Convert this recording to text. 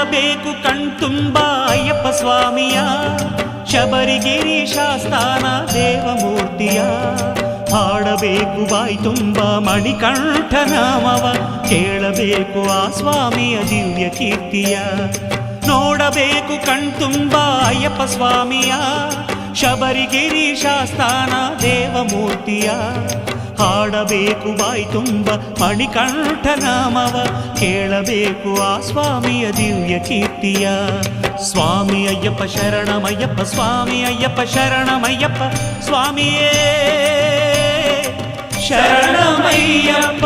ನೋಡಬೇಕು ಕಣ್ತುಂಬ ಅಯ್ಯಪ್ಪ ಸ್ವಾಮಿಯ, ಶಬರಿಗಿರಿ ಶಾಸ್ತಾನ ದೇವಮೂರ್ತಿಯ. ಹಾಡಬೇಕು ಬಾಯಿ ತುಂಬ ಮಣಿಕಂಠ ನಾಮವ, ಕೇಳಬೇಕು ಆ ಸ್ವಾಮಿಯ ದಿವ್ಯ ಕೀರ್ತಿಯ. ನೋಡಬೇಕು ಕಣ್ತುಂಬ ಅಯ್ಯಪ್ಪ ಸ್ವಾಮಿಯ, ಶಬರಿಗಿರಿ ಶಾಸ್ತಾನ ದೇವಮೂರ್ತಿಯ. ಹಾಡಬೇಕು ಬಾಯಿ ತುಂಬ ಮಣಿಕಂಠ ನಾಮವ, ಕೇಳಬೇಕು ಆ ಸ್ವಾಮಿಯ ದಿವ್ಯ ಕೀರ್ತಿಯ. ಸ್ವಾಮಿ ಅಯ್ಯಪ್ಪ ಶರಣಮಯ್ಯಪ್ಪ, ಸ್ವಾಮಿ ಅಯ್ಯಪ್ಪ ಶರಣಮಯ್ಯಪ್ಪ, ಸ್ವಾಮಿಯೇ ಶರಣಮಯ್ಯಪ್ಪ.